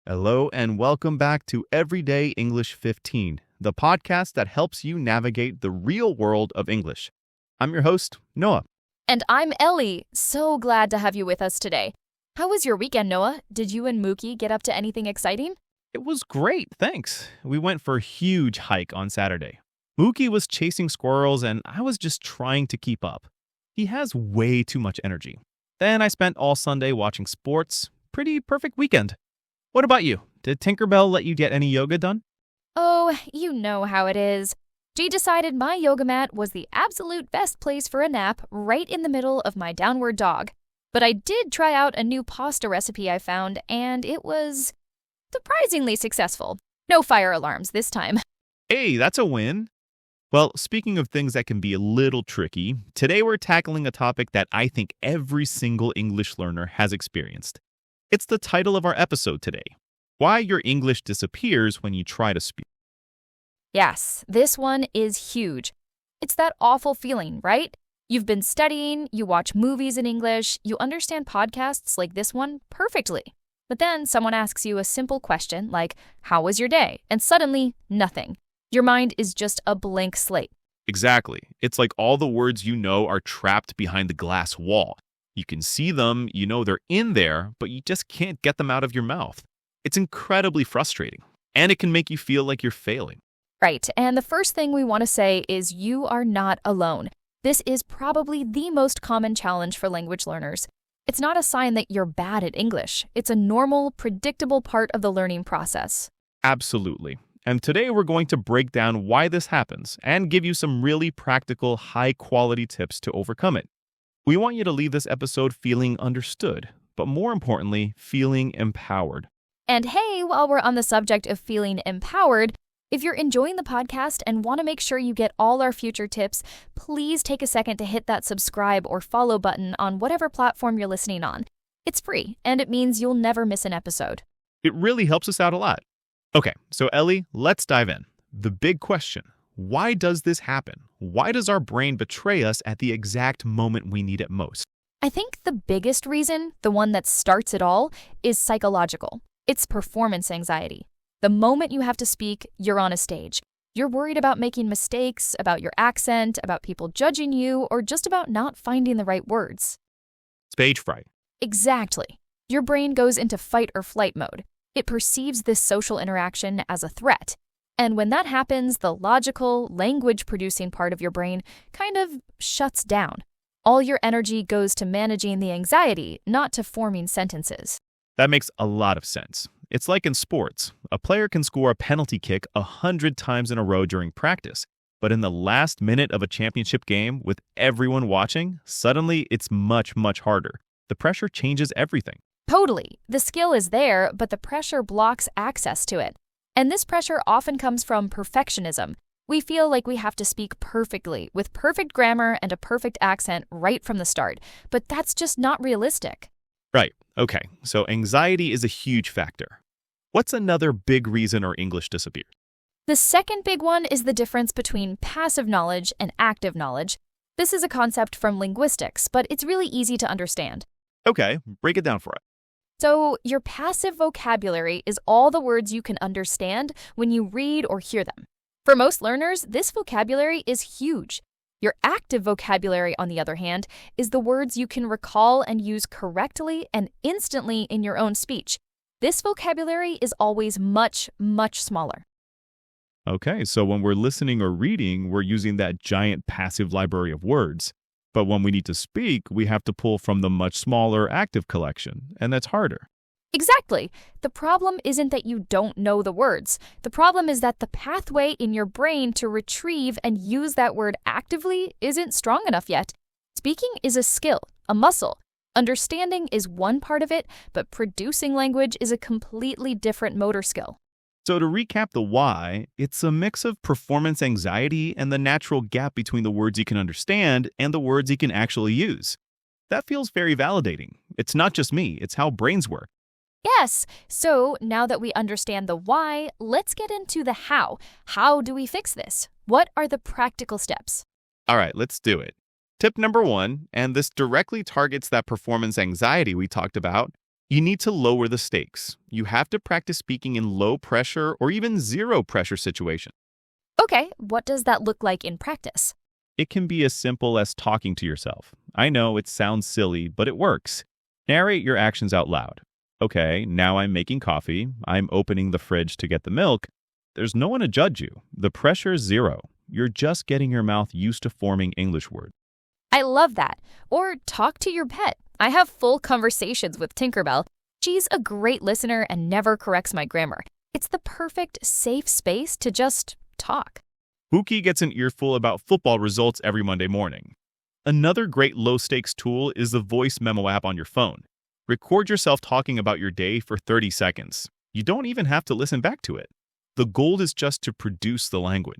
Hello, and welcome back to Everyday English 15, the podcast that helps you navigate the real world of English. I'm your host, Noah. And I'm Ellie. So glad to have you with us today. How was your weekend, Noah? Did you and Mookie get up to anything exciting? It was great, thanks. We went for a huge hike on Saturday. Mookie was chasing squirrels, and I was just trying to keep up. He has way too much energy. Then I spent all Sunday watching sports. Pretty perfect weekend. What about you? Did Tinkerbell let you get any yoga done? Oh, you know how it is. She decided my yoga mat was the absolute best place for a nap right in the middle of my downward dog. But I did try out a new pasta recipe I found, and it was surprisingly successful. No fire alarms this time. Hey, that's a win. Well, speaking of things that can be a little tricky, today we're tackling a topic that I think every single English learner has experienced. It's the title of our episode today, Why Your English Disappears When You Try to Speak. Yes, this one is huge. It's that awful feeling, right? You've been studying, you watch movies in English, you understand podcasts like this one perfectly. But then someone asks you a simple question like, how was your day? And suddenly, nothing. Your mind is just a blank slate. Exactly. It's like all the words you know are trapped behind the glass wall. You can see them, you know they're in there, but you just can't get them out of your mouth. It's incredibly frustrating, and it can make you feel like you're failing. Right, and the first thing we want to say is you are not alone. This is probably the most common challenge for language learners. It's not a sign that you're bad at English. It's a normal, predictable part of the learning process. Absolutely. And today we're going to break down why this happens and give you some really practical, high-quality tips to overcome it. We want you to leave this episode feeling understood, but more importantly, feeling empowered. And hey, while we're on the subject of feeling empowered, if you're enjoying the podcast and want to make sure you get all our future tips, please take a second to hit that subscribe or follow button on whatever platform you're listening on. It's free, and it means you'll never miss an episode. It really helps us out a lot. Okay, so Ellie, let's dive in. The big question, why does this happen? Why does our brain betray us at the exact moment we need it most? I think the biggest reason, the one that starts it all, is psychological. It's performance anxiety. The moment you have to speak, you're on a stage. You're worried about making mistakes, about your accent, about people judging you, or just about not finding the right words. Stage fright. Exactly. Your brain goes into fight or flight mode. It perceives this social interaction as a threat. And when that happens, the logical, language-producing part of your brain kind of shuts down. All your energy goes to managing the anxiety, not to forming sentences. That makes a lot of sense. It's like in sports. A player can score a penalty kick 100 times in a row during practice, but in the last minute of a championship game with everyone watching, suddenly it's much, much harder. The pressure changes everything. Totally. The skill is there, but the pressure blocks access to it. And this pressure often comes from perfectionism. We feel like we have to speak perfectly, with perfect grammar and a perfect accent right from the start, but that's just not realistic. Right. Okay. So anxiety is a huge factor. What's another big reason our English disappears? The second big one is the difference between passive knowledge and active knowledge. This is a concept from linguistics, but it's really easy to understand. Okay, break it down for us. So, your passive vocabulary is all the words you can understand when you read or hear them. For most learners, this vocabulary is huge. Your active vocabulary, on the other hand, is the words you can recall and use correctly and instantly in your own speech. This vocabulary is always much, much smaller. Okay, so when we're listening or reading, we're using that giant passive library of words. But when we need to speak, we have to pull from the much smaller active collection, and that's harder. Exactly. The problem isn't that you don't know the words. The problem is that the pathway in your brain to retrieve and use that word actively isn't strong enough yet. Speaking is a skill, a muscle. Understanding is one part of it, but producing language is a completely different motor skill. So to recap the why, it's a mix of performance anxiety and the natural gap between the words you can understand and the words you can actually use. That feels very validating. It's not just me, it's how brains work. Yes, so now that we understand the why, let's get into the how. How do we fix this? What are the practical steps? All right, let's do it. Tip number 1, and this directly targets that performance anxiety we talked about, You need to lower the stakes. You have to practice speaking in low pressure or even zero pressure situations. Okay, what does that look like in practice? It can be as simple as talking to yourself. I know it sounds silly, but it works. Narrate your actions out loud. Okay, now I'm making coffee. I'm opening the fridge to get the milk. There's no one to judge you. The pressure's zero. You're just getting your mouth used to forming English words. I love that. Or talk to your pet. I have full conversations with Tinkerbell. She's a great listener and never corrects my grammar. It's the perfect, safe space to just talk. Pookie gets an earful about football results every Monday morning. Another great low-stakes tool is the voice memo app on your phone. Record yourself talking about your day for 30 seconds. You don't even have to listen back to it. The goal is just to produce the language.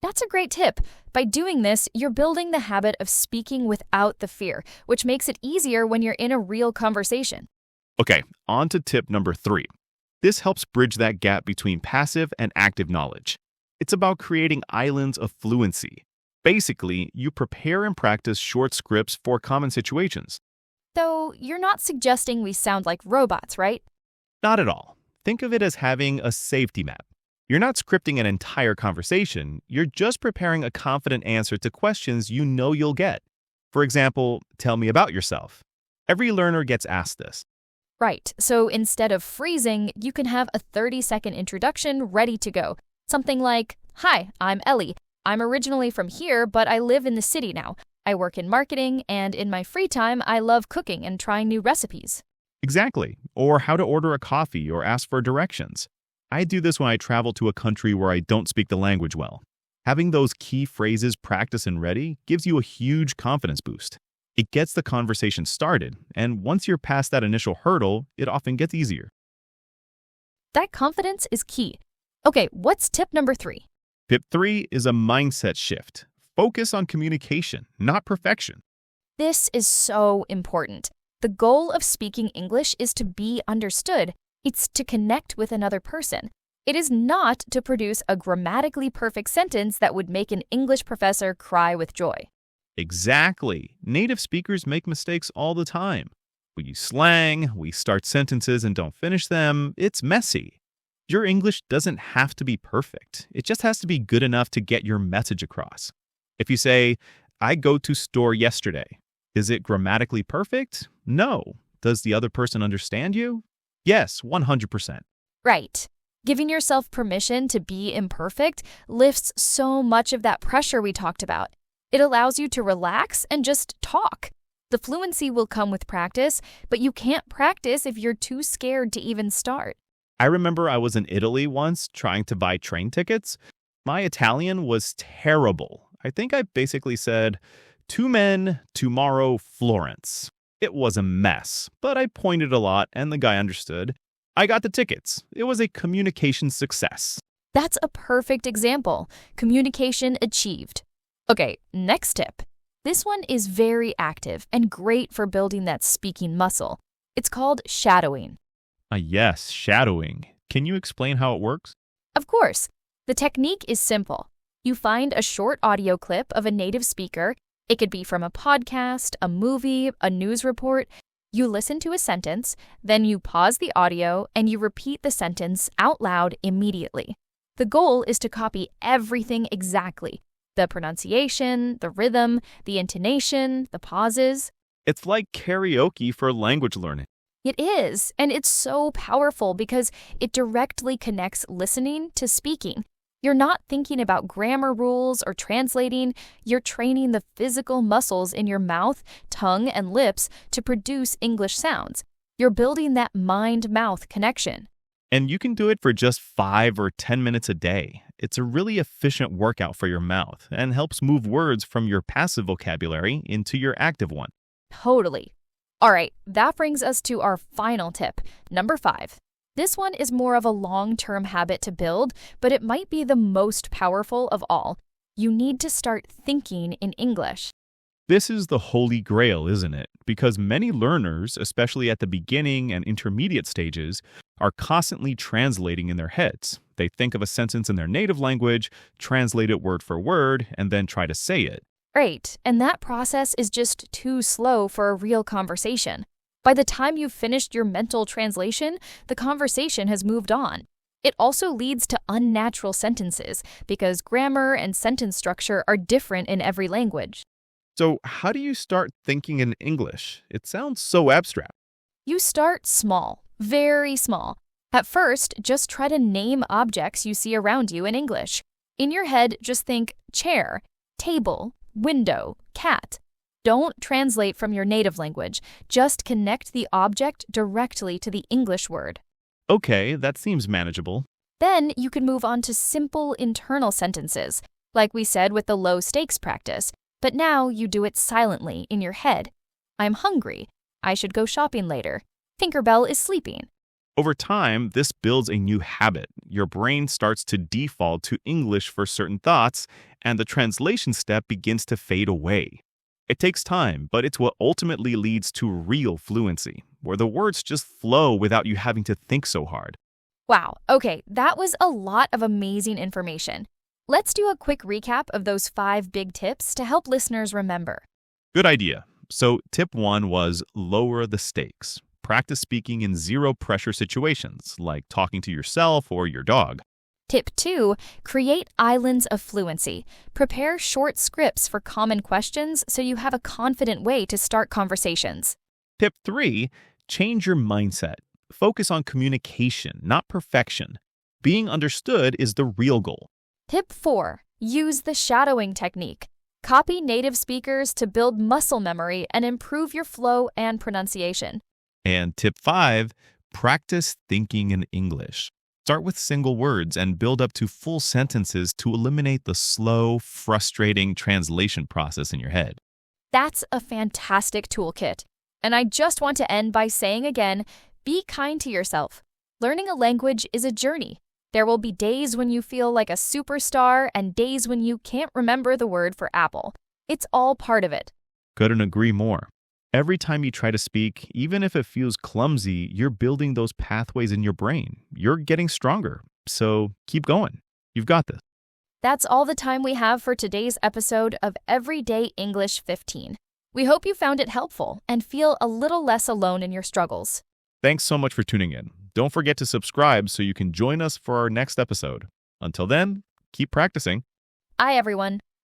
That's a great tip. By doing this, you're building the habit of speaking without the fear, which makes it easier when you're in a real conversation. Okay, on to tip number 3. This helps bridge that gap between passive and active knowledge. It's about creating islands of fluency. Basically, you prepare and practice short scripts for common situations. Though you're not suggesting we sound like robots, right? Not at all. Think of it as having a safety map. You're not scripting an entire conversation, you're just preparing a confident answer to questions you know you'll get. For example, tell me about yourself. Every learner gets asked this. Right, so instead of freezing, you can have a 30-second introduction ready to go. Something like, "Hi, I'm Ellie. I'm originally from here, but I live in the city now. I work in marketing, and in my free time, I love cooking and trying new recipes." Exactly. Or how to order a coffee or ask for directions. I do this when I travel to a country where I don't speak the language well. Having those key phrases practiced and ready gives you a huge confidence boost. It gets the conversation started, and once you're past that initial hurdle, it often gets easier. That confidence is key. Okay, what's tip number 3? Tip 3 is a mindset shift. Focus on communication, not perfection. This is so important. The goal of speaking English is to be understood. It's to connect with another person. It is not to produce a grammatically perfect sentence that would make an English professor cry with joy. Exactly. Native speakers make mistakes all the time. We use slang, we start sentences and don't finish them. It's messy. Your English doesn't have to be perfect. It just has to be good enough to get your message across. If you say, "I go to store yesterday," is it grammatically perfect? No. Does the other person understand you? Yes, 100%. Right. Giving yourself permission to be imperfect lifts so much of that pressure we talked about. It allows you to relax and just talk. The fluency will come with practice, but you can't practice if you're too scared to even start. I remember I was in Italy once trying to buy train tickets. My Italian was terrible. I think I basically said, "2 men, tomorrow, Florence." It was a mess, but I pointed a lot and the guy understood. I got the tickets. It was a communication success. That's a perfect example. Communication achieved. Okay, next tip. This one is very active and great for building that speaking muscle. It's called shadowing. Yes, shadowing. Can you explain how it works? Of course. The technique is simple. You find a short audio clip of a native speaker. It could be from a podcast, a movie, a news report. You listen to a sentence, then you pause the audio and you repeat the sentence out loud immediately. The goal is to copy everything exactly. The pronunciation, the rhythm, the intonation, the pauses. It's like karaoke for language learning. It is, and it's so powerful because it directly connects listening to speaking. You're not thinking about grammar rules or translating. You're training the physical muscles in your mouth, tongue, and lips to produce English sounds. You're building that mind-mouth connection. And you can do it for just 5 or 10 minutes a day. It's a really efficient workout for your mouth and helps move words from your passive vocabulary into your active one. Totally. All right, that brings us to our final tip, number 5. This one is more of a long-term habit to build, but it might be the most powerful of all. You need to start thinking in English. This is the holy grail, isn't it? Because many learners, especially at the beginning and intermediate stages, are constantly translating in their heads. They think of a sentence in their native language, translate it word for word, and then try to say it. Right, and that process is just too slow for a real conversation. By the time you've finished your mental translation, the conversation has moved on. It also leads to unnatural sentences because grammar and sentence structure are different in every language. So, how do you start thinking in English? It sounds so abstract. You start small, very small. At first, just try to name objects you see around you in English. In your head, just think chair, table, window, cat. Don't translate from your native language. Just connect the object directly to the English word. Okay, that seems manageable. Then you can move on to simple internal sentences, like we said with the low stakes practice, but now you do it silently in your head. I'm hungry. I should go shopping later. Tinkerbell is sleeping. Over time, this builds a new habit. Your brain starts to default to English for certain thoughts, and the translation step begins to fade away. It takes time, but it's what ultimately leads to real fluency, where the words just flow without you having to think so hard. Wow, okay, that was a lot of amazing information. Let's do a quick recap of those 5 big tips to help listeners remember. Good idea. So, tip 1 was lower the stakes. Practice speaking in zero pressure situations, like talking to yourself or your dog. Tip 2, create islands of fluency. Prepare short scripts for common questions so you have a confident way to start conversations. Tip 3, change your mindset. Focus on communication, not perfection. Being understood is the real goal. Tip 4, use the shadowing technique. Copy native speakers to build muscle memory and improve your flow and pronunciation. And tip 5, practice thinking in English. Start with single words and build up to full sentences to eliminate the slow, frustrating translation process in your head. That's a fantastic toolkit. And I just want to end by saying again, be kind to yourself. Learning a language is a journey. There will be days when you feel like a superstar and days when you can't remember the word for apple. It's all part of it. Couldn't agree more. Every time you try to speak, even if it feels clumsy, you're building those pathways in your brain. You're getting stronger. So keep going. You've got this. That's all the time we have for today's episode of Everyday English 15. We hope you found it helpful and feel a little less alone in your struggles. Thanks so much for tuning in. Don't forget to subscribe so you can join us for our next episode. Until then, keep practicing. Bye, everyone.